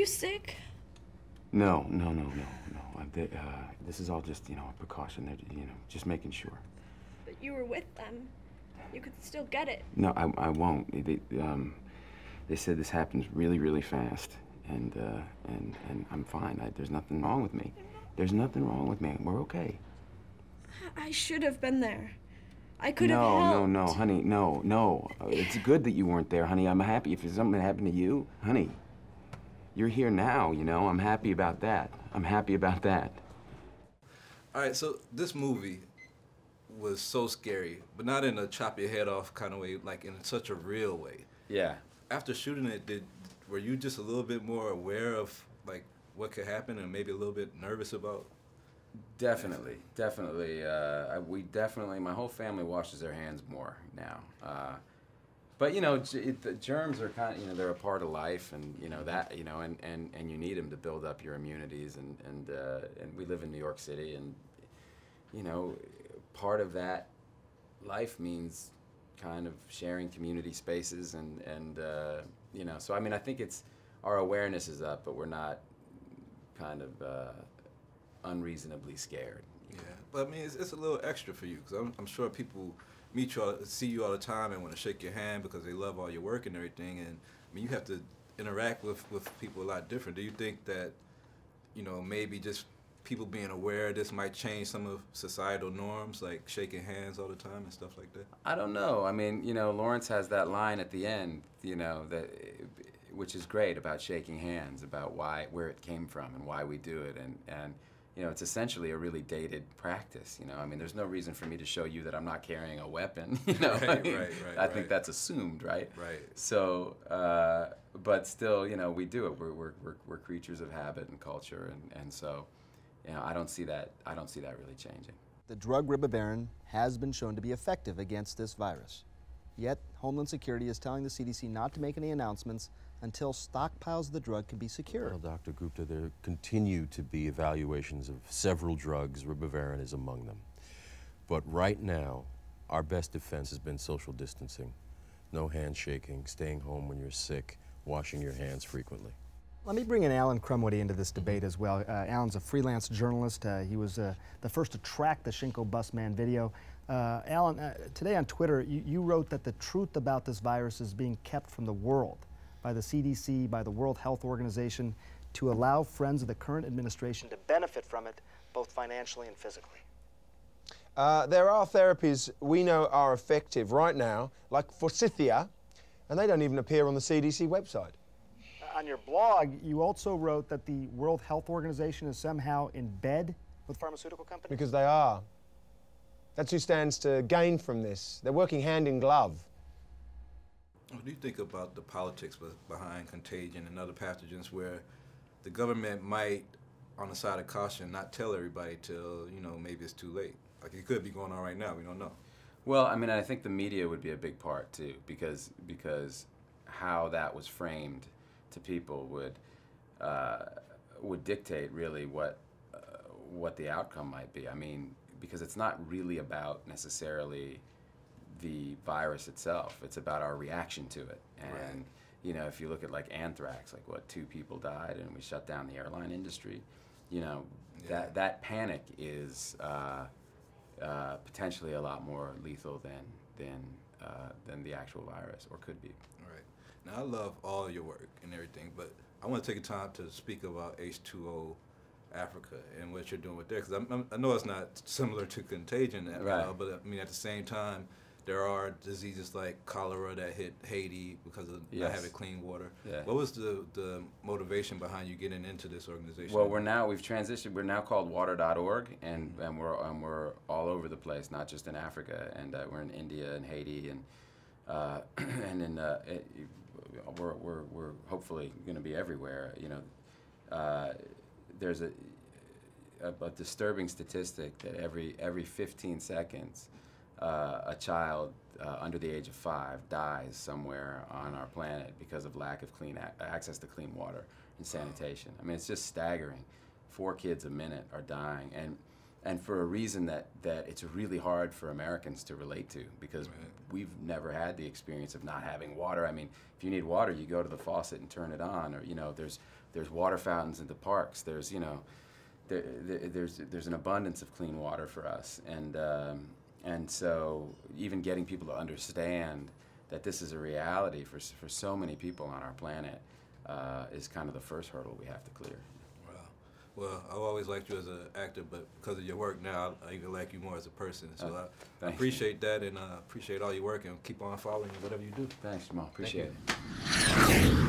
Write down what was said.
you sick? No. This is all just, a precaution. Just making sure. But you were with them. You could still get it. No, I won't. They said this happens really, really fast, and I'm fine. There's nothing wrong with me. There's nothing wrong with me. We're okay. I should have been there. I could have helped. No, honey, no. It's good that you weren't there, honey. I'm happy. If something happened to you, honey, you're here now, I'm happy about that. I'm happy about that. All right, so this movie was so scary, but not in a chop your head off kind of way, like in such a real way. Yeah. After shooting it, were you just a little bit more aware of like what could happen and maybe a little bit nervous about? Definitely. My whole family washes their hands more now. But the germs are kind of, they're a part of life, and and you need them to build up your immunities, and we live in New York City, and part of that life means kind of sharing community spaces, and so I think our awareness is up, but we're not kind of unreasonably scared. Yeah, but it's a little extra for you, because I'm sure people meet you, see you all the time, and want to shake your hand because they love all your work and everything. And you have to interact with people a lot different. Do you think that, maybe just people being aware this might change some of societal norms, like shaking hands all the time and stuff like that? I don't know. Lawrence has that line at the end, which is great, about shaking hands, about where it came from and why we do it, and it's essentially a really dated practice. There's no reason for me to show you that I'm not carrying a weapon. Right. I think that's assumed, right? Right. So, but still, we do it. We're creatures of habit and culture, and so, I don't see that really changing. The drug ribavirin has been shown to be effective against this virus. Yet, Homeland Security is telling the CDC not to make any announcements until stockpiles of the drug can be secured. Well, Dr. Gupta, there continue to be evaluations of several drugs. Ribavirin is among them. But right now, our best defense has been social distancing. No handshaking, staying home when you're sick, washing your hands frequently. Let me bring in Alan Crumwoody into this debate as well. Alan's a freelance journalist. He was the first to track the Shinko Busman video. Alan, today on Twitter, you wrote that the truth about this virus is being kept from the world by the CDC, by the World Health Organization, to allow friends of the current administration to benefit from it, both financially and physically. There are therapies we know are effective right now, like forsythia, and they don't even appear on the CDC website. On your blog, you also wrote that the World Health Organization is somehow in bed with pharmaceutical companies? Because they are. That's who stands to gain from this. They're working hand in glove. What do you think about the politics behind Contagion and other pathogens, where the government might, on the side of caution, not tell everybody till, maybe it's too late? Like, it could be going on right now, we don't know. Well, I think the media would be a big part too, because how that was framed to people would dictate really what the outcome might be. Because it's not really about necessarily the virus itself. It's about our reaction to it. And if you look at like anthrax, 2 people died and we shut down the airline industry. That panic is potentially a lot more lethal than the actual virus, or could be. Right. Now, I love all your work and everything, but I want to take time to speak about H2O Africa and what you're doing with there, because I know it's not similar to Contagion, right. But at the same time, there are diseases like cholera that hit Haiti because of not having clean water. Yeah. What was the motivation behind you getting into this organization? Well, we've transitioned. We're now called Water.org, and we're all over the place, not just in Africa, and we're in India and Haiti, and we're hopefully going to be everywhere. There's a disturbing statistic that every 15 seconds, a child under the age of 5 dies somewhere on our planet because of lack of access to clean water and sanitation. It's just staggering. 4 kids a minute are dying, and for a reason that it's really hard for Americans to relate to, because we've never had the experience of not having water. I mean, if you need water, you go to the faucet and turn it on, or there's water fountains in the parks. There's there's an abundance of clean water for us, and so even getting people to understand that this is a reality for so many people on our planet is kind of the first hurdle we have to clear. Well, I've always liked you as an actor, but because of your work now, I even like you more as a person. So I appreciate that, and appreciate all your work, and keep on following you, whatever you do. Thanks, Jamaal. Appreciate it.